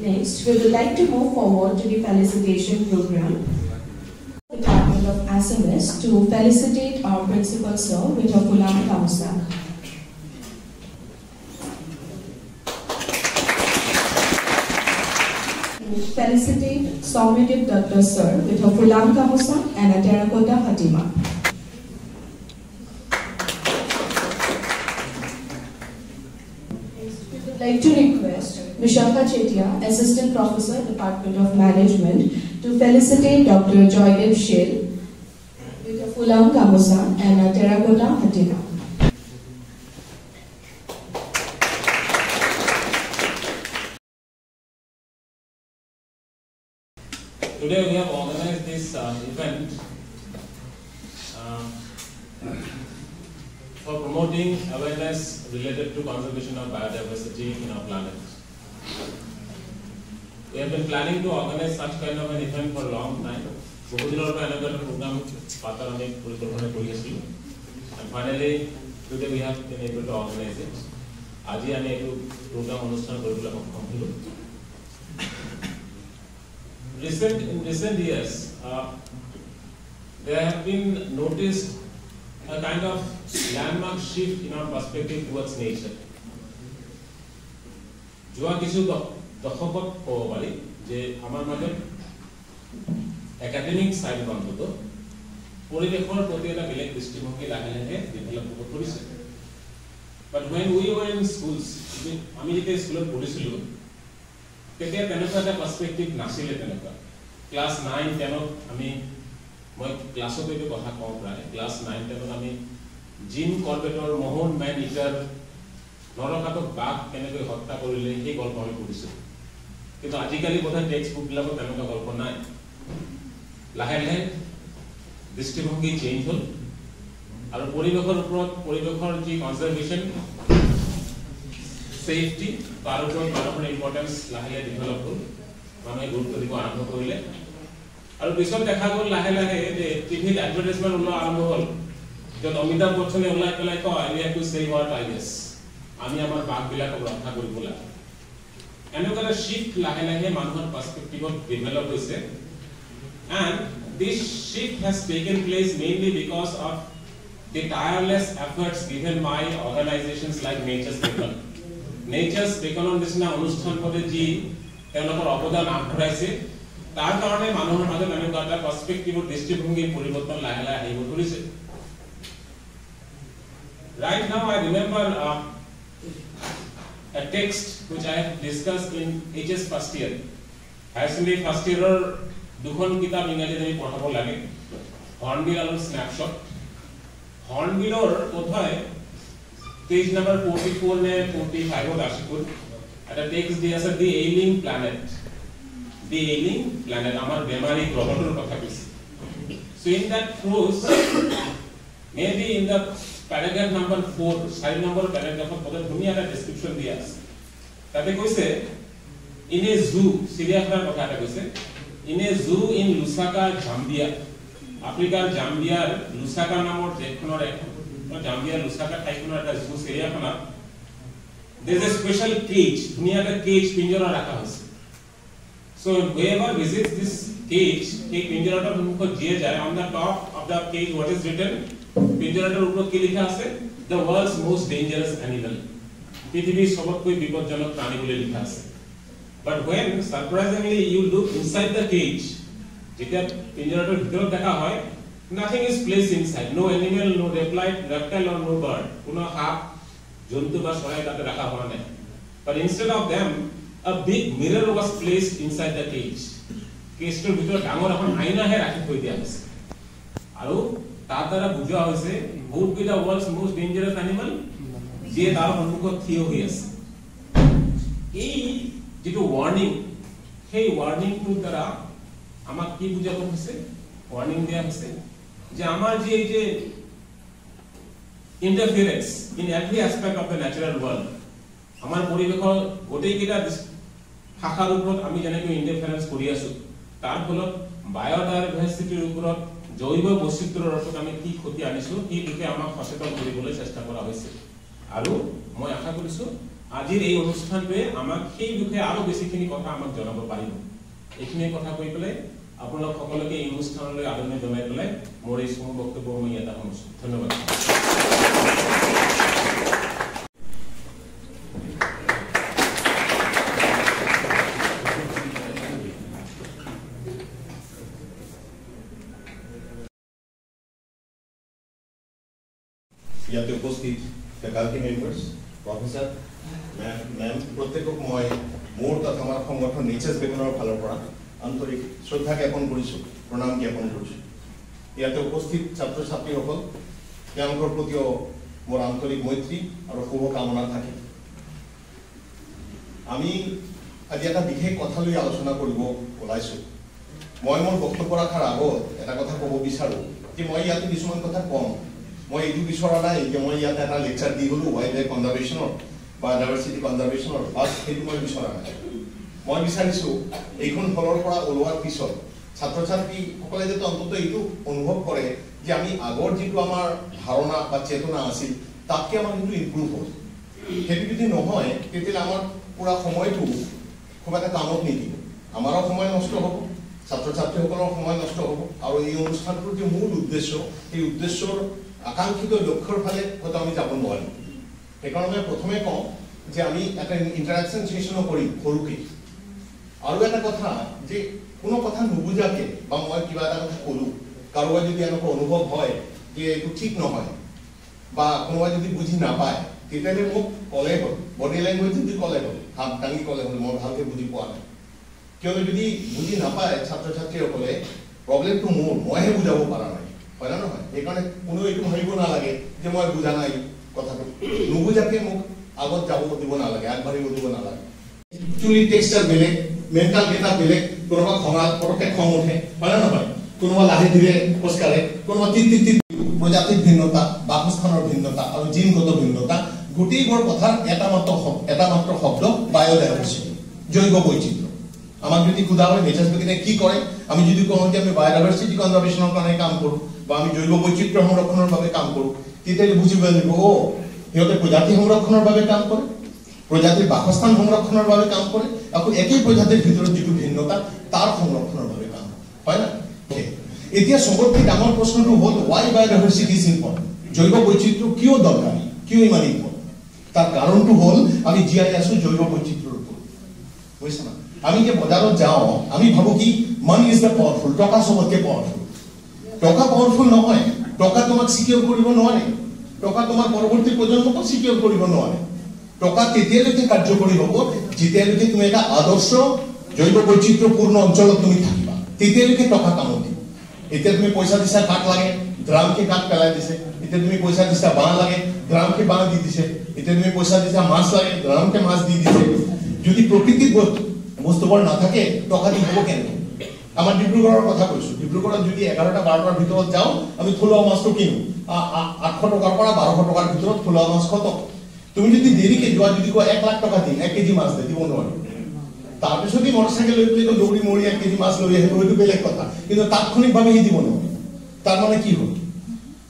Next, we would like to move forward to the felicitation program. Department of SMS to felicitate our principal sir with a Fulam Kamusa. Felicitate Soumyadip Dutta sir with a Fulam Kamusa and a terracotta Hatima. We would like to request Vishakha Chetia, Assistant Professor, Department of Management, to felicitate Dr. Joydev Shil with a Fulam Kamusa and a terracotta Hatima. Today we have organized this event for promoting awareness related to conservation of biodiversity in our planet. We have been planning to organize such kind of an event for a long time. And finally, today we have been able to organize it. In recent years, there have been noticed a kind of landmark shift in our perspective towards nature. Joa kichu dokhokot kobo pari je amar maje academic side bantoto poribekhor proti eta belek drishtibhongi lahe lahe develop korise. But when we were in schools, ami jete school porichilu তেতিয়া তেনেকুৱা এটা পাৰ্সপেক্টিভ নাছিলে তেনেকুৱা class 9 10 আমি মই ক্লাসত এইটো কথা কম প্ৰায় ক্লাস 9 10 আমি জিম কৰ্বেটৰ মোহন ম্যান ইটাৰ নৰকাতক বাঘ কেনেকৈ হত্যা কৰিলে এই গল্প আমি পঢ়িছো কিন্তু আজিকালি কথা টেক্সট বুক বিলাকত তেনেকুৱা গল্প নাই লাহে লাহে দৃষ্টিভংগী চেঞ্জ হ'ল আৰু পৰিৱেশৰ ওপৰত পৰিৱেশৰ যি conservation safety, Parapon importance, Lahia developed, Mama good to the Guanamo Toilet. I will be so Takago Lahe, the TV advertisement of Alcohol. The Omida Potsone like, oh, I have to say what I guess. Amiama Bakila of Hakula. And look at a shift Lahe Manhur perspective of developers. And this shift has taken place mainly because of the tireless efforts given by organizations like Nature's Beacon. Nature's Beacon on this na অনুষ্ঠান পদে G তেওঁলোকৰ অবদান আগবঢ়াইছে তাৰ কাৰণে মানুহৰ মাজত এনেকুৱা এটা পাৰ্সপেক্টিভ দৃষ্টিভংগীৰ পৰিৱৰ্তন লাহে লাহে আহিব ধৰিছে Right now I remember a text which I have discussed in HS first year Higher first year দুখন কিতাপ ইংৰাজীত আমি পঢ়াব লাগে হৰ্নবিল আৰু স্ন্যাপশ্বট হৰ্নবিলৰ কোথায় Page number 44 and 45 of Ashikul. At a text they are the ailing planet. The ailing planet, Amar Bemari Promoter Pakabis. So in that prose, maybe in the paragraph number 4, side number paragraph of the Dunia description dias. That say in a zoo, Syria say in a zoo in Lusaka, Zambia. Africa, Zambia, Lusaka Namor Jekunor. Zambia, Lusaka, Taikuna, zoo area. There is a special cage, near the cage, Pinjara Rakas. So, whoever visits this cage, take Pinjara on the top of the cage, what is written? Pinjara the world's most dangerous animal. But when, surprisingly, you look inside the cage, nothing is placed inside. No animal, no reptile or no bird. But instead of them, a big mirror was placed inside the cage. Cage to bhitor dangor apan aina he rakhi thoi dia ase. Aru tar dara bujha hoise who would be the world's most dangerous animal? Je tar sammukot thiyo hoi ase. Ei jitu warning, hey warning to dara amak ki bujha hoise? Warning dia hoise. যে আমার যে interference in every aspect of the natural world আমার পৰিবেশৰ গোটেইকেইটা শাখাৰ ওপৰত আমি যেনেকৈ ইন্টাৰফাৰেন্স কৰি আছো তাৰ ফলত বায়োডাইভাৰ্সিটিৰ ওপৰত জৈৱ বৈচিত্ৰ্যৰ ওপৰত আমি কি ক্ষতি আনিছো এই বিষয়ে আমাক সচেতন কৰিবলৈ চেষ্টা কৰা হৈছে আৰু মই আশা কৰিছো আজিৰ এই অনুষ্ঠানটোৱে আমাক সেই বিষয়ে আৰু বেছিখিনি কথা আমাক জনাব পাৰিব। এইখিনি কথা কৈ পেলাই আপোনালোক সকলোকে এই অনুষ্ঠানলৈ আদৰণি জনাই পেলাই মোৰ এই চমু বক্তব্য মই ইয়াতে সামৰিছোঁ। ধন্যবাদ। ইয়াতে উপস্থিত ফেকাল্টি মেম্বাৰ্ছ, প্ৰফেচাৰ, মেম প্ৰত্যেকক মই মোৰ তথা আমাৰ সংগঠন এইচএছ বেকনৰ ফালৰ পৰা আন্তৰিক শ্ৰদ্ধা জ্ঞাপন কৰিছোঁ, প্ৰণাম জ্ঞাপন কৰিছোঁ। ইয়াতে উপস্থিত ছাত্ৰ ছাত্ৰীসকল, তেওঁলোকৰ প্ৰতিও মোৰ আন্তৰিক মৈত্ৰী আৰু শুভকামনা থাকে। আমি আজি এটা বিশেষ কথা লৈ আলোচনা কৰিব ওলাইছোঁ। মই মোৰ বক্তব্য ৰখাৰ আগত এটা কথা ক'ব বিচাৰোঁ যে মই ইয়াতে কিছুমান কথা কম। মই এইটো বিচৰা নাই যে মই ইয়াতে এটা লেকচাৰ দি গ'লোঁ ৱাইল্ড লাইফ কনজাৰ্ভেশ্যনৰ বা ডাইভাৰ্চিটি কনজাৰ্ভেশ্যনৰ, বাছ সেইটো মই বিচৰা নাই। মই বিচাৰিছোঁ এইখন হলৰ পৰা ওলোৱাৰ পিছত ছাত্ৰ ছাত্ৰীসকলে যাতে অন্তত এইটো অনুভৱ কৰে যে আমি আগৰ যিটো আমাৰ ধাৰণা বা চেতনা আছিল তাতকৈ আমাৰ কিন্তু ইম্প্ৰুভ হ'ল। সেইটো যদি নহয় তেতিয়াহ'লে আমাৰ পুৰা সময়টো খুব এটা কামত নিদিব। আমাৰো সময় নষ্ট হ'ব, ছাত্ৰ ছাত্ৰীসকলৰ সময় নষ্ট হ'ব, আৰু এই অনুষ্ঠানটোৰ যে মূল উদ্দেশ্য, এই উদ্দেশ্যৰ আকাংক্ষিত লক্ষ্যৰ ফালে হয়তো আমি যাব নোৱাৰিম। সেইকাৰণে প্ৰথমে কওঁ যে আমি এটা ইণ্টাৰেকশ্যন ছেশ্যনো কৰিম সৰুকৈ। আৰু এটা কথা যে কোনো কথা নুবুজাকে বা মই কিবা এটা কথা ক'লোঁ, কাৰোবাৰ যদি এনেকুৱা অনুভৱ হয় যে এইটো ঠিক নহয় বা কোনোবাই যদি বুজি নাপায় তেতিয়াহ'লে মোক ক'লেই হ'ল, বডি লেংগুৱেজ যদি ক'লে হ'ল, হাত দাঙি ক'লে হ'ল, মই ভালকৈ বুজি পোৱা নাই। কিয়নো যদি বুজি নাপায় ছাত্ৰ ছাত্ৰীসকলে প্ৰব্লেমটো মোৰ, মইহে বুজাব পৰা নাই, হয় না নহয়? সেইকাৰণে কোনো এইটো ভাবিব নালাগে যে মই বুজা নাই কথাটো। নুবুজাকে মোক আগত যাব দিব নালাগে, আগবাঢ়িব দিব নালাগে। একচুৱেলি টেক্সচাৰ বেলেগ, মেণ্টেল ডেটা বেলেগ। কোনোবা খঙাত পটককৈ খং উঠে, হয় না নহয়? কোনোবা লাহে ধীৰে খোজকাঢ়ে, কোনোবা প্ৰজাতিৰ ভিন্নতা, বাসস্থানৰ ভিন্নতা আৰু জিনগত ভিন্নতা, গোটেইবোৰ কথাৰ এটা মাত্ৰ শব্দ বায়'ডাইভাৰ্চিটি, জৈৱ বৈচিত্ৰ্য। আমাক যদি সোধা হয় নেচাৰ স্পেকিনে কি কৰে, আমি যদি কওঁ যে আমি বায়'ডাইভাৰ্চিটি কনজাৰ্ভেশ্যনৰ কাৰণে কাম কৰোঁ বা আমি জৈৱ বৈচিত্ৰ্য সংৰক্ষণৰ বাবে কাম কৰোঁ, তেতিয়াহ'লে বুজিব লাগিব সিহঁতে প্ৰজাতি সংৰক্ষণৰ বাবে কাম কৰে, প্ৰজাতিৰ বাসস্থান সংৰক্ষণৰ বাবে কাম কৰে, আকৌ একেই প্ৰজাতিৰ ভিতৰত যিটো ভিন্নতা তাৰ সংৰক্ষণৰ বাবে কাম কৰে, হয় না? এতিয়া চবতকৈ ডাঙৰ প্ৰশ্নটো হ'ল ৱাই বায়'ডাইভাৰ্চিটি ইজ ইম্পৰ্টেণ্ট। জৈৱ বৈচিত্ৰ্য কিয় দৰকাৰী, কিয় ইমান ইম্পৰ্টেণ্ট? তাৰ কাৰণটো হ'ল আমি জীয়াই আছো জৈৱ বৈচিত্ৰ্যৰ ওপৰত, বুজিছে না? আমি যে বজাৰত যাওঁ আমি ভাবো কি মানি ইজ দ্য পাৱাৰফুল, টকা চবতকৈ পাৱাৰফুল। টকা পাৱাৰফুল নহয়, টকা তোমাক চিকিউৰ কৰিব নোৱাৰে, টকা তোমাৰ পৰৱৰ্তী প্ৰজন্মকো চিকিউৰ কৰিব নোৱাৰে। টকা তেতিয়ালৈকে কাৰ্যকৰী হ'ব যেতিয়ালৈকে তুমি এটা আদৰ্শ জৈৱ বৈচিত্ৰ্যপূৰ্ণ অঞ্চলত তুমি থাকিবা, তেতিয়ালৈকে টকা কামত দিব। এতিয়া তুমি পইচা দিছা কাঠ লাগে, ড্ৰামকে কাঠ পেলাই দিছে। এতিয়া তুমি পইচা দিছা বাঁহ লাগে, ড্ৰামকে বাঁহ দি দিছে। এতিয়া তুমি পইচা দিছা মাছ লাগে, ড্ৰামকে মাছ দি দিছে। যদি প্ৰকৃতিৰ বস্তুবোৰ নাথাকে টকা দি হ'ব কেনেকৈ? আমাৰ ডিব্ৰুগড়ৰ কথা কৈছো, ডিব্ৰুগড়ত যদি 11টা 12টাৰ ভিতৰত যাওঁ আমি থলুৱা মাছটো কিনো 800 টকাৰ পৰা 1200 টকাৰ ভিতৰত থলুৱা মাছ খতম। তুমি যদি দেৰিকে যোৱা, যদি কোৱা 1 লাখ টকা দিম 1 কেজি মাছ দিব নোৱাৰি, তাৰপিছত মটৰচাইকেল লৈ পেলাই দৌৰি মৰি 1 কেজি মাছ লৈ আহিব, সেইটো বেলেগ কথা, কিন্তু তাৎক্ষণিকভাৱে সি দিব নোৱাৰে। তাৰ মানে কি হ'ল?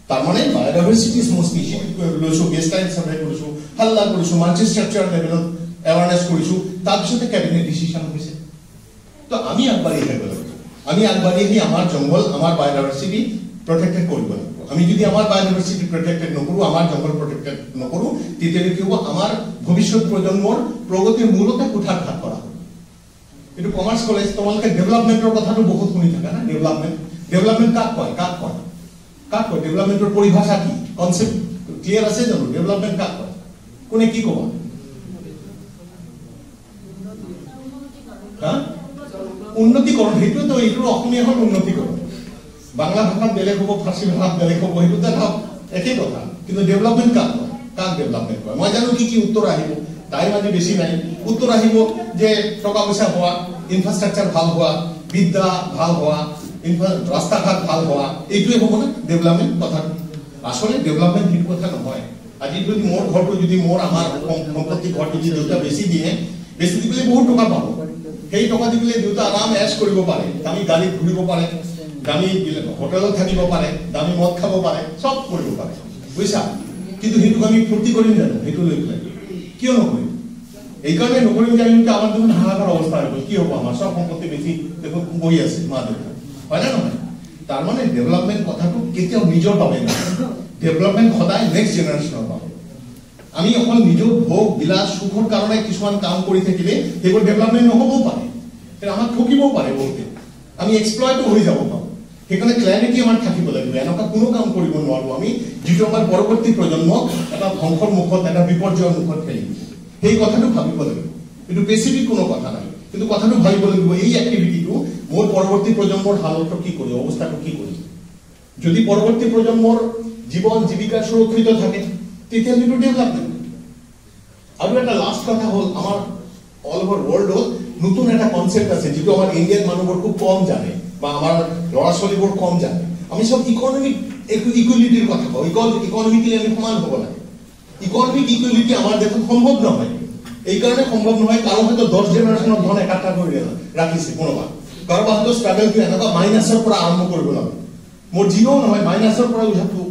তাৰ মানে বায়'ডাইভাৰ্চিটি ইজ মোষ্ট ইম্পৰ্টেণ্ট। লৈছো গেষ্ট লাইন চাৰ্ভে কৰিছো, হাল্লা কৰিছো, মাল্টিষ্ট্ৰাকচাৰ লেভেলত এৱাৰনেছ কৰিছো, তাৰপিছতে কেবিনেট ডিচিশ্যন হৈছে। তো আমি আগবাঢ়ি আহিব লাগিব। আমি আগবাঢ়ি আহি আমাৰ জংঘল, আমাৰ বায়'ডাইভাৰ্চিটি প্ৰটেক্টেড কৰিব লাগিব। আমি যদি আমাৰ বায়'ডাইভাৰ্চিটি প্ৰটেক্টেড নকৰোঁ, আমাৰ জংঘল প্ৰটেক্টেড নকৰোঁ, তেতিয়াহ'লে কি হ'ব? আমাৰ ভৱিষ্যত প্ৰজন্মৰ প্ৰগতিৰ মূলতে কুঠাৰঘাত কৰা হ'ব। এইটো কমাৰ্চ কলেজ, তোমালোকে ডেভেলপমেণ্টৰ কথাটো বহুত শুনি থাকা না? ডেভেলপমেণ্ট কাক কয়? ডেভেলপমেণ্টৰ পৰিভাষা কি, কনচেপ্ট ক্লিয়াৰ আছে জানো? ডেভেলপমেণ্ট কাক কয়? কোনে কি ক'বা? উন্নতিকৰণ, সেইটোতো এইটো অসমীয়া হ'ল উন্নতিকৰণ। বাংলা ভাষাত বেলেগ হ'ব, ফাৰ্চী ভাষাত বেলেগ হ'ব, সেইটোতে ভাব একেই কথা। কিন্তু ডেভেলপমেণ্ট কাক কয়? কাক ডেভেলপমেণ্ট কয়? মই জানো কি উত্তৰ আহিব, টাইম আজি বেছি নাই। উত্তৰ আহিব যে টকা পইচা হোৱা, ইনফ্ৰাষ্ট্ৰাকচাৰ ভাল হোৱা, বিদ্যা ভাল হোৱা, ৰাস্তা ঘাট ভাল হোৱা, এইটোৱে হ'ব না ডেভেলপমেণ্ট কথাটো। আসলে ডেভেলপমেণ্ট সেইটো কথা নহয়। আজি যদি মোৰ ঘৰটো, যদি আমাৰ সম্পত্তি ঘৰটো যদি দেউতা বেছি দিয়ে, বেছি দি পেলাই বহুত টকা পাব। সেই টকা দি পেলাই দেউতা আৰাম এছ কৰিব পাৰে, দামী গাড়ীত ঘূৰিব পাৰে, দামী হোটেলত থাকিব পাৰে, দামী মদ খাব পাৰে, চব কৰিব পাৰে, বুজিছা? কিন্তু সেইটোক আমি ফূৰ্তি কৰিম জানো? সেইটো লৈ পেলাই কিয় নকৰিম? এই কারণে নকরিম যে আমি আমার দেখুন হাহাকার অবস্থা হবে কি হবো আমার সব সম্পত্তি বেশি দেখুন বই আছে মা দেখুন হয় না নহয় তার মানে ডেভেলপমেন্ট কথাটো কেতিয়াও নিজৰ পাবে না ডেভেলপমেন্ট সদায় নেক্সট জেনাৰেশনৰ পাবে আমি অকল নিজৰ ভোগ বিলাস সুখৰ কাৰণে কিছুমান কাম কৰি থাকিলে সেইবোৰ ডেভেলপমেন্ট নহবও পাৰে আমাক ঠকিবও পাৰে বহুতে আমি এক্সপ্লয়টো হৈ যাব পাৰোঁ সেইকাৰণে ক্লাৰিটি আমাৰ থাকিব লাগিব এনেকুৱা কোনো কাম কৰিব নোৱাৰো আমি যিটো আমাৰ পৰৱৰ্তী প্ৰজন্মক এটা ধ্বংসৰ মুখত এটা বিপৰ্যয়ৰ মুখত ঠেলিব সেই কথাটো ভাবিব লাগিব কিন্তু স্পেচিফিক কোনো কথা নাই কিন্তু কথাটো ভাবিব লাগিব এই এক্টিভিটিটো মোৰ পৰৱৰ্তী প্ৰজন্মৰ হালতটো কি কৰিব অৱস্থাটো কি কৰিব যদি পৰৱৰ্তী প্ৰজন্মৰ জীৱন জীৱিকা সুৰক্ষিত থাকে তেতিয়া সেইটো ডেভেলপমেন্ট আৰু এটা লাষ্ট কথা হ'ল আমাৰ অল ওভাৰ ওয়াৰ্ল্ডত নতুন একটা কনসেপ্ট আছে যেটো আমাৰ ইন্ডিয়ান মানুহবোৰ খুব কম জানে বা আমাৰ ল'ৰা ছোৱালীবোৰ কম জানে আমি সব ইকোনমিক ইকুয়ালিটিৰ কথা কওঁ ইকোনমিক্যালি আমি সমান হ'ব লাগে ইকোনমিক ইকুয়ালিটি আমাৰ দেশত সম্ভৱ নহয় এই কাৰণে সম্ভৱ নহয় কাৰণ হয়তো 10 জেনাৰেশনৰ ধন একাটা কৰি ৰাখিছে কোনোবা কাৰোবাৰ হয়তো ষ্ট্ৰাগলটো এনেকুৱা মাইনাছৰ পৰা আৰম্ভ কৰিব লাগে মোৰ জিৰো নহয় মাইনাছৰ পৰা উঠাটো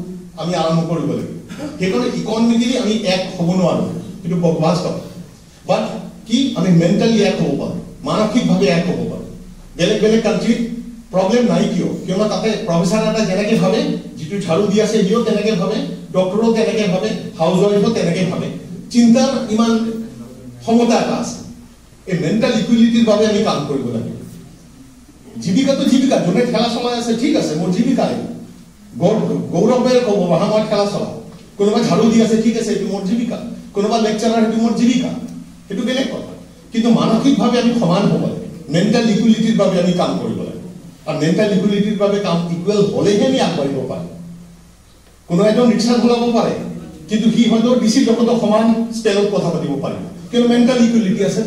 আমি আৰম্ভ কৰিব লাগে সেইকাৰণে ইকোনমিক্যালি আমি এক হ'ব নোৱাৰো কিন্তু বাস্তৱ বাট কি আমি মেন্টালি এক হ'ব পাৰোঁ মানসিকভাৱে এক হ'ব পাৰোঁ বেলেগ বেলেগ কাণ্ট্ৰিত প্ৰব্লেম নাই কিয়নো তাতে প্ৰফেচাৰ এটা যেনেকৈ ভাবে যিটো ঝাৰু দি আছে সিও তেনেকৈ ভাবে ডক্টৰো তেনেকৈ ভাবে হাউচ ৱাইফো তেনেকৈ ভাবে চিন্তাৰ ইমান ক্ষমতা এটা আছে এই মেণ্টেল ইকুইলিটিৰ বাবে আমি কাম কৰিব লাগিব জীৱিকাটো জীৱিকা যোনে খেলা চলাই আছে ঠিক আছে মোৰ জীৱিকা গৌৰৱেৰে ক'ব বাহা মই খেলা চলাওঁ কোনোবা ঝাৰু দি আছে ঠিক আছে এইটো মোৰ জীৱিকা কোনোবা লেকচাৰাৰ সেইটো মোৰ জীৱিকা সেইটো বেলেগ কথা কিন্তু মানসিকভাৱে আমি সমান হ'ব লাগে মেণ্টেল ইকুইলিটিৰ বাবে আমি কাম কৰিব লাগে আৰু মেণ্টেল ইকুইলিটিৰ বাবে কাম ইকুৱেল হ'লেহে আমি আগবাঢ়িব পাৰিম কোনো এজন ৰিক্সা চলাব পাৰে কিন্তু সি হয়তো ডিচি জগতত সমান স্কেলত কথা পাতিব পাৰিব কিন্তু মেণ্টেল ইকুইলিটি আছে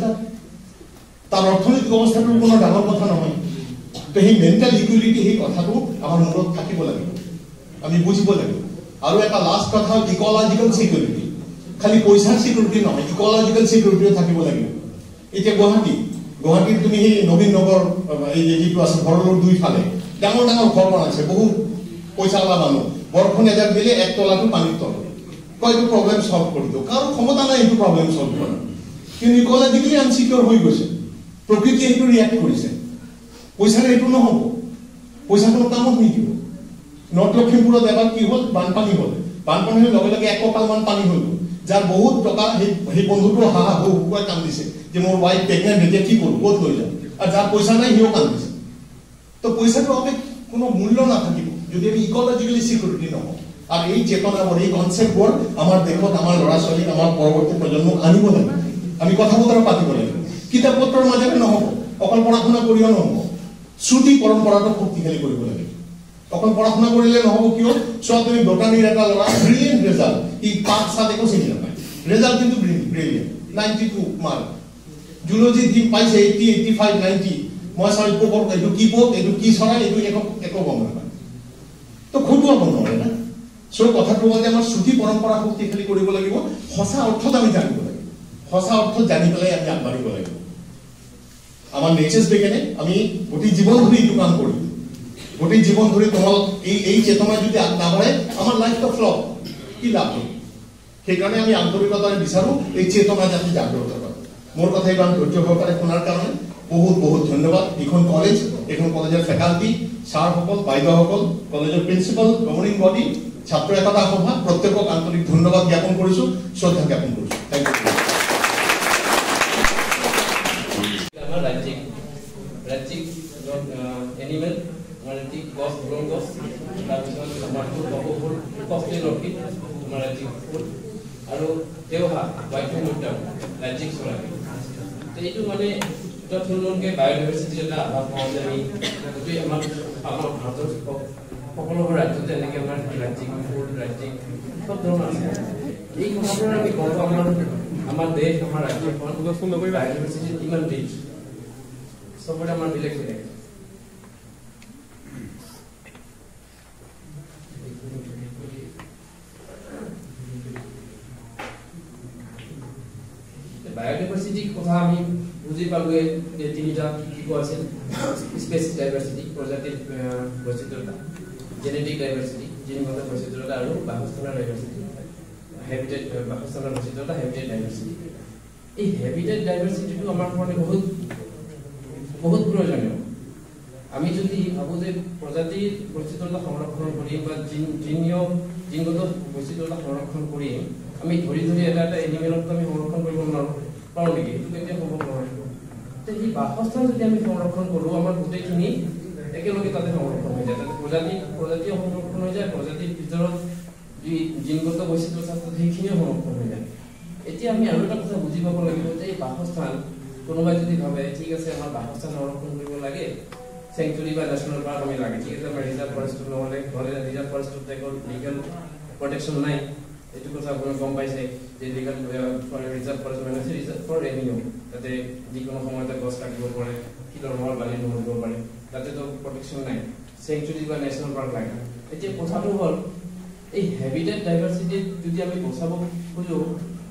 তাৰ অৰ্থনৈতিক অৱস্থাটো কোনো ডাঙৰ কথা নহয় তো সেই মেণ্টেল ইকুইলিটি সেই কথাটো আমাৰ মনত থাকিব লাগিব আমি বুজিব লাগিব আৰু এটা লাষ্ট কথা হ'ল ইক'লজিকেল ছিকিউৰিটি খালি পইচাৰ ছিকিউৰিটি নহয় ইক'লজিকেল ছিকিউৰিটিও থাকিব লাগিব এতিয়া গুৱাহাটীত তুমি সেই নবীন নগৰ এই যিটো আছে ঘৰৰ দুইফালে ডাঙৰ ডাঙৰ ঘৰ বনাইছে বহুত পইচাৱালা মানুহ বৰষুণ এজাক দিলে এক তলাটো পানীৰ তলত কয়টো প্ৰব্লেম সলভ কৰি দিওঁ কাৰো ক্ষমতা নাই এইটো প্ৰব্লেম সলভ কৰা কিন্তু ইক'লজিকেলি আনচিকিউৰ হৈ গৈছে প্ৰকৃতিয়ে এইটো ৰিয়েক্ট কৰিছে পইচাৰে এইটো নহ'ব পইচা কোনো কামত নিদিব নৰ্থ লখিমপুৰত এবাৰ কি হ'ল বানপানী হ'ল বানপানীৰ লগে লগে 1 কঁকালমান পানী হৈ গ'ল যাৰ বহুত টকা সেই বন্ধুটো হাহা হুকুৱাই কান্দিছে যে মোৰ ৱাইফ প্ৰেগনেণ্ট এতিয়া কি কৰোঁ ক'ত লৈ যাম আৰু যাৰ পইচা নাই সিও কান্দিছে তো পইচাটো বাবে কোনো মূল্য নাথাকিব যদি আমি ইক'লজিকেলি ছিকিউৰিটি নহওঁ আৰু এই চেতনাবোৰ এই কনচেপ্টবোৰ আমাৰ দেশত আমাৰ ল'ৰা ছোৱালীক আমাৰ পৰৱৰ্তী প্ৰজন্মক আনিব লাগিব আমি কথা বতৰা পাতিব লাগিব কিতাপ পত্ৰৰ মাজেৰে নহ'ব অকল পঢ়া শুনা কৰিও নহ'ব শ্ৰুতি পৰম্পৰাটো শক্তিশালী কৰিব লাগিব অকল পঢ়া শুনা কৰিলে নহ'ব কিয় চোৱা তুমি বটানীৰ এটা ল'ৰা ব্ৰিলিয়েণ্ট ৰিজাল্ট ই 5-7 একো চিনি নাপায় ৰিজাল্ট কিন্তু ব্ৰিলিয়েণ্ট 92 মাৰ্ক জুলজি দি পাইছে 80 85 90 মই চাই পোকৰ এইটো কি পোক এইটো কি চৰাই এইটো একো গম নাপায় তো খুটুৱাব নোৱাৰে না চ' কথাটো হ'ল যে আমাৰ শ্ৰুতি পৰম্পৰা শক্তিশালী কৰিব লাগিব সঁচা অৰ্থত আমি জানিব লাগিব সঁচা অৰ্থত জানি পেলাই আমি আগবাঢ়িব লাগিব আমাৰ নেচাৰ্ছ বিজ্ঞানে আমি গোটেই জীৱন ধৰি এইটো কাম কৰিম গোটেই জীৱন ধৰি তোমালোক এই চেতনা যদি আগ নাবাঢ়ে আমাৰ লাইফটো ফ্লপ কি লাভ হ'ব সেইকাৰণে আমি আন্তৰিকতাৰে বিচাৰোঁ এই চেতনা যাতে জাগ্ৰত হয় মোৰ কথা ইমান ধৈৰ্য সহকাৰে শুনাৰ কাৰণে বহুত বহুত ধন্যবাদ এইখন কলেজৰ ফেকাল্টি ছাৰসকল বাইদেউসকল কলেজৰ প্ৰিন্সিপাল গভৰ্ণিং বডি ছাত্ৰ একতা সভা প্ৰত্যেকক আন্তৰিক ধন্যবাদ জ্ঞাপন কৰিছোঁ শ্ৰদ্ধা জ্ঞাপন কৰিছোঁ থেংক ইউ ৰাজ্যিক এনিমেল ৰাজ্যিক গছ বন গছ তাৰপিছত আমাৰ ফুল কষ্টলি ৰখি আমাৰ ৰাজ্যিক ফুল আৰু দেওহা বাইফুল উদ্যান ৰাজ্যিক চৰাই এইটো মানে এটা থুলমূলকৈ বায়'ডাইভাৰ্চিটি এটা আভাস পাওঁ যে আমি গোটেই আমাৰ ভাৰতৰ সকলোবোৰ ৰাজ্যতে এনেকৈ আমাৰ ৰাজ্যিক ফুল ৰাজ্যিক সব ধৰণৰ আছে এই কথাবোৰ আমি গম পাওঁ আমাৰ দেশ আমাৰ ৰাজ্যখন বায়'ডাইভাৰ্চিটি ইমান ৰিচ সবৰে আমাৰ বেলেগ বেলেগ বায়োডাইভাৰ্চিটি কথা আমি বুজি পালোৱে যে তিনিটা কি কোৱা আছিল স্পেচিছ ডাইভাৰ্চিটি প্ৰজাতিৰ বৈচিত্ৰতা জেনেটিক ডাইভাৰ্চিটি জিনগত বৈচিত্ৰতা আৰু বাসস্থানৰ ডাইভাৰ্চিটি হেবিটেট বাসস্থানৰ বৈচিত্ৰতা হেবিটেট ডাইভাৰ্চিটি এই হ্যাবিটেট ডাইভাৰ্সিটিটো আমাৰ কাৰণে বহুত প্ৰয়োজনীয় আমি যদি ভাবো যে প্ৰজাতিৰ বৈচিত্ৰতা সংৰক্ষণ কৰিম বা জিনগত বৈচিত্ৰতা সংৰক্ষণ কৰিম আমি ধৰি এটা এনিমেলক আমি সংৰক্ষণ কৰিব নোৱাৰো পাৰো নেকি এইটো কেতিয়া সম্ভৱ নহয় তো এই বাসস্থান যদি আমি সংৰক্ষণ কৰো আমাৰ গোটেইখিনি একেলগে তাতে সংৰক্ষণ হৈ যায় প্ৰজাতি সংৰক্ষণ হৈ যায় প্ৰজাতিৰ ভিতৰত যি জিনগত বৈচিত্ৰতা সেইখিনিও সংৰক্ষণ হৈ যায় এতিয়া আমি আৰু এটা কথা বুজি পাব লাগিব যে এই বাসস্থান কোনোবাই যদি ভাবে ঠিক আছে আমাৰ বাসস্থান সংৰক্ষণ কৰিব লাগে সেঞ্চুৰী বা ন্যাশনাল পাৰ্ক আমি লাগে ঠিক আছে আমাৰ ৰিজাৰ্ভ ফৰেষ্ট নহলে ৰিজাৰ্ভ ফৰেষ্টৰ লিগেল প্ৰটেকশ্যন নাই এইটো কথা আপুনি গম পাইছে যে লিগেল ৰিজাৰ্ভ ফৰেষ্ট মানে ৰিজাৰ্ভ ফৰ ৰেভিনিউ তাতে যিকোনো সময়তে গছ কাটিব পাৰে কিলোৰ মহল বালি নহব পাৰে তাতেতো প্ৰটেকশ্যন নাই সেঞ্চুৰী বা ন্যাশনাল পাৰ্ক লাগে এতিয়া কথাটো হ'ল এই হ্যাবিটেট ডাইভাৰ্সিটি যদি আমি বচাব খোজো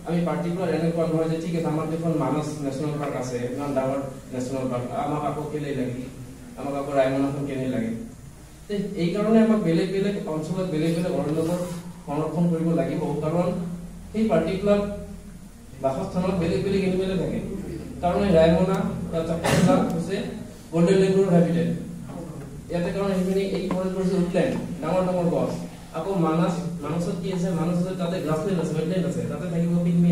আমি পাৰ্টিকুলাৰ এনেকুৱা নহয় যে ঠিক আছে আমাৰ দেখোন মানস ন্যাশনাল পাৰ্ক আছে ইমান ডাঙৰ ন্যাশনাল পাৰ্ক আমাক আকৌ কেলে লাগে আমাক আকৌ ৰায়মনাখন কেনে লাগে এই কাৰণে আমাক বেলেগ বেলেগ অঞ্চলত বেলেগ বেলেগ অৰণ্যবোৰ সংৰক্ষণ কৰিব লাগিব কাৰণ সেই পাৰ্টিকুলাৰ বাসস্থানত বেলেগ বেলেগ এনিমেল থাকে কাৰণ ৰায়মনা চাপলা হৈছে গোল্ডেন লেগুৰ হ্যাবিটেট ইয়াতে কাৰণ এই ফৰেষ্টবোৰ উঠলেন ডাঙৰ ডাঙৰ গছ আকৌ মানসত কি আছে মানসত তাতে গ্ৰাছলেণ্ড আছে ওয়েটলেণ্ড আছে তাতে থাকিব পিগমি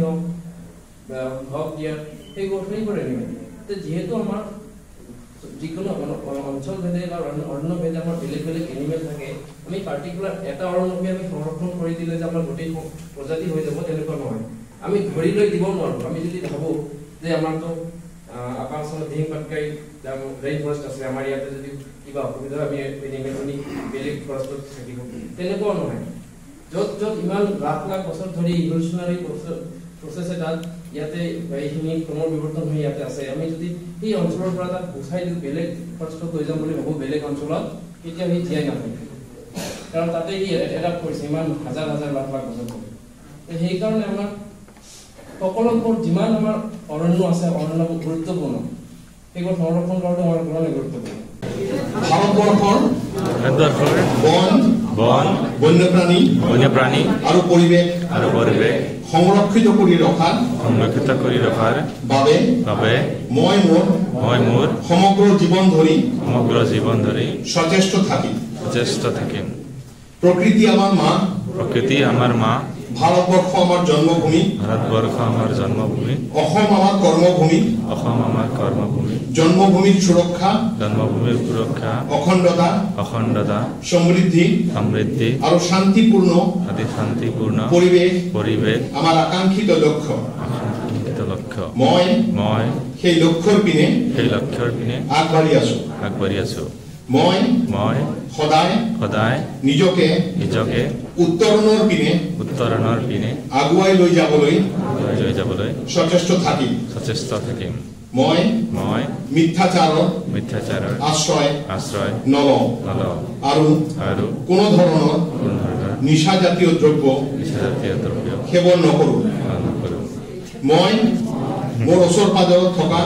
হক ডিয়াৰ সেইবোৰ এনিমেল তো যেহেতু আমাৰ যিকোনো অঞ্চল ভেদে বা অৰণ্য ভেদে আমাৰ বেলেগ বেলেগ এনিমেল থাকে আমি পাৰ্টিকুলাৰ এটা অৰণ্যকে আমি সংৰক্ষণ কৰি দিলে যে আমাৰ গোটেই প্ৰজাতি হৈ যাব তেনেকুৱা নহয় আমি ধৰি লৈ দিব নোৱাৰো আমি যদি ভাবো যে আমাৰতো আপাৰ অঞ্চলত দিহিং পাটকাই ৰেইন ফৰেষ্ট আছে আমাৰ ইয়াতে যদি কিবা অসুবিধা আমি এনিমেলখিনি বেলেগ ফৰেষ্টত থাকিব তেনেকুৱা নহয় য'ত ইমান লাখ লাখ বছৰ ধৰি ইভলিউচনাৰী প্ৰচেছ এটাত ইয়াতে এইখিনি ক্ৰমৰ বিৱৰ্তন হৈ ইয়াতে আছে আমি যদি সেই অঞ্চলৰ পৰা তাক গুচাই দিওঁ বেলেগ ফৰেষ্টত লৈ যাম বুলি ভাবো বেলেগ অঞ্চলত তেতিয়া সি জীয়াই নাথাকে কাৰণ তাতে সি এডাপ্ট কৰিছে ইমান হাজাৰ হাজাৰ লাখ লাখ বছৰ ধৰি সেইকাৰণে আমাৰ সকলোবোৰ যিমান আমাৰ অৰণ্য আছে অৰণ্যবোৰ গুৰুত্বপূৰ্ণ সেইবোৰ সংৰক্ষণ কৰাটো আমাৰ কাৰণে গুৰুত্বপূৰ্ণ ভাৰতবৰ্ষৰ বন বন্যপ্ৰাণী আৰু পৰিৱেশ সংৰক্ষিত কৰি ৰখাৰ বাবে মই মোৰ সমগ্ৰ জীৱন ধৰি সচেষ্ট থাকিম প্ৰকৃতি আমাৰ মা ভাৰতবৰ্ষ আমাৰ জন্মভূমি অসম আমাৰ কৰ্মভূমি জন্মভূমিৰ সুৰক্ষা অখণ্ডতা সমৃদ্ধি আৰু শান্তিপূৰ্ণ পৰিৱেশ আমাৰ আকাংক্ষিত লক্ষ্য মই সেই লক্ষ্যৰ পিনে আগবাঢ়ি আছো মই সদায় নিজকে উত্তৰণৰ পিনে আগুৱাই লৈ যাবলৈ সচেষ্ট থাকিম মই মিথ্যাচাৰৰ আশ্ৰয় নলওঁ আৰু কোনো ধৰণৰ নিচাজাতীয় দ্ৰব্য সেৱন নকৰো মই মোৰ ওচৰ পাজৰত থকা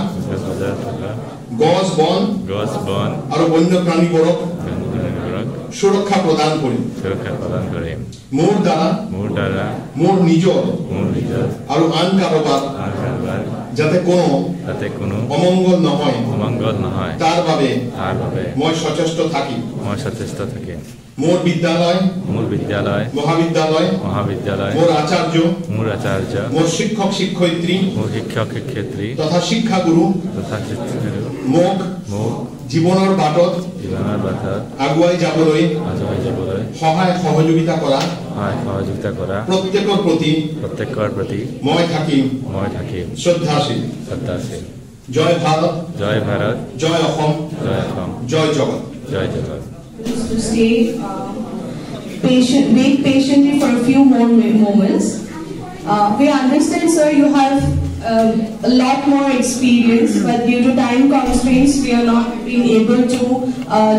গছ বন আৰু বন্যপ্ৰাণীবোৰক সুৰক্ষা প্ৰদান কৰিম মোৰ দ্বাৰা মোৰ নিজৰ আৰু আন কাৰোবাৰ যাতে কোনো অমংগল নহয় তাৰ বাবে মই সচেষ্ট থাকিম মোৰ বিদ্যালয় মহাবিদ্যালয় মোৰ আচাৰ্য মোৰ শিক্ষক শিক্ষয়িত্ৰী তথা শিক্ষাগুৰু মোক জীৱনৰ বাটত আগুৱাই যাবলৈ সহায় সহযোগিতা কৰা প্ৰত্যেকৰ প্ৰতি মই থাকিম শ্ৰদ্ধাশীল জয় ভাৰত জয় অসম জয় জগত To stay wait patiently for a few more moments. We understand, sir, you have a lot more experience, but due to time constraints, we are not being able to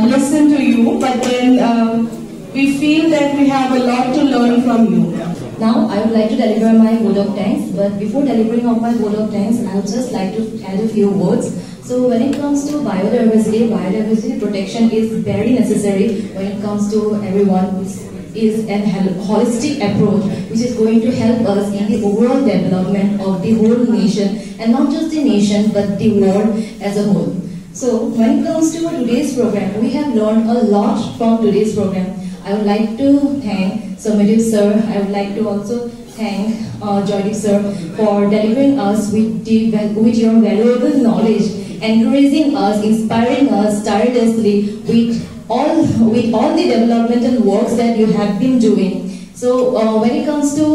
listen to you. But then we feel that we have a lot to learn from you. Now, I would like to deliver my vote of thanks. But before delivering of my vote of thanks, I would just like to add a few words. So when it comes to biodiversity protection is very necessary when it comes to everyone. Is a holistic approach which is going to help us in the overall development of the whole nation and not just the nation but the world as a whole. So when it comes to today's program, we have learned a lot from today's program. I would like to thank Soumyadev sir. I would like to also thank Joydeep sir for delivering us with your valuable knowledge, encouraging us, inspiring us tirelessly with all the developmental works that you have been doing. So when it comes to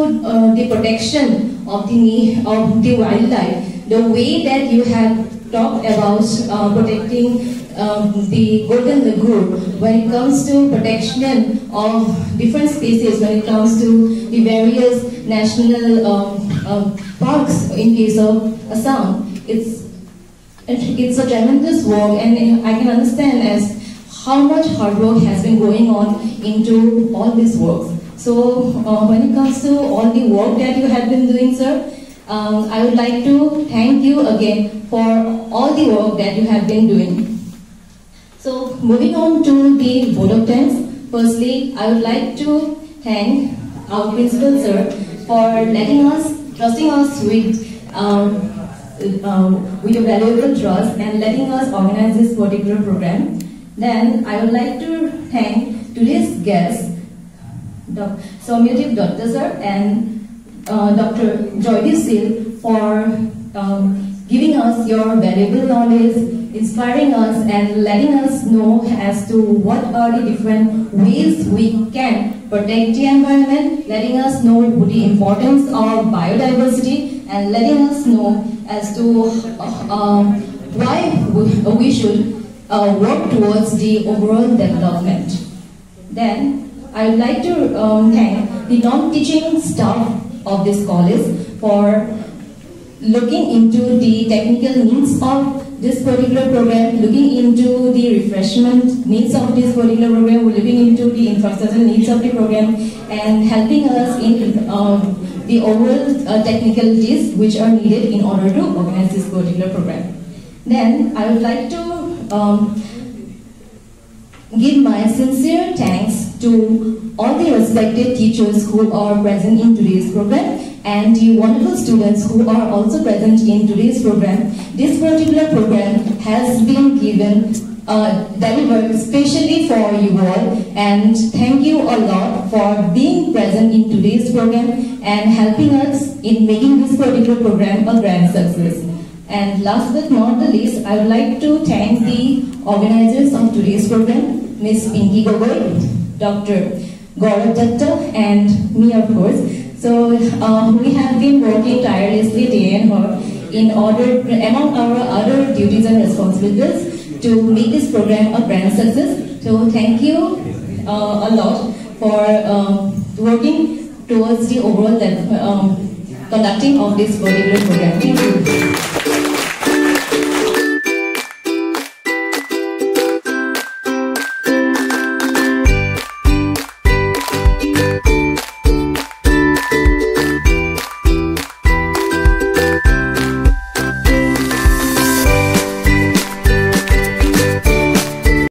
the protection of the wildlife, the way that you have talked about protecting the golden lagoon, when it comes to protection of different species, when it comes to the various national parks in case of Assam, it's a tremendous work, and I can understand as how much hard work has been going on into all these works. So when it comes to all the work that you have been doing, sir, I would like to thank you again for all the work that you have been doing. So moving on to the vote of thanks, firstly I would like to thank our principal sir for trusting us with your valuable trust and letting us organize this particular program. Then I would like to thank today's guests, Dr. Soumyadev Dutta sir and Dr. Joydeep Shil, for giving us your valuable knowledge, inspiring us and letting us know as to what are the different ways we can protect the environment, letting us know the importance of biodiversity, and letting us know as to why we should work towards the overall development. Then I would like to thank the non-teaching staff of this college for looking into the technical needs of this particular program, looking into the refreshment needs of this particular program, looking into the infrastructure needs of the program, and helping us in the overall technicalities which are needed in order to organize this particular program. Then I would like to give my sincere thanks to all the respected teachers who are present in today's program and the wonderful students who are also present in today's program. This particular program has been delivered specially for you all, and thank you a lot for being present in today's program and helping us in making this particular program a grand success. And last but not the least, I would like to thank the organizers of today's program, Ms. Pinky Gogoi, Dr. Gaurav Datta, and me, of course. So we have been working tirelessly day and night in order, among our other duties and responsibilities, to make this program a grand success. So thank you a lot for working towards the overall conducting of this particular program. Thank you.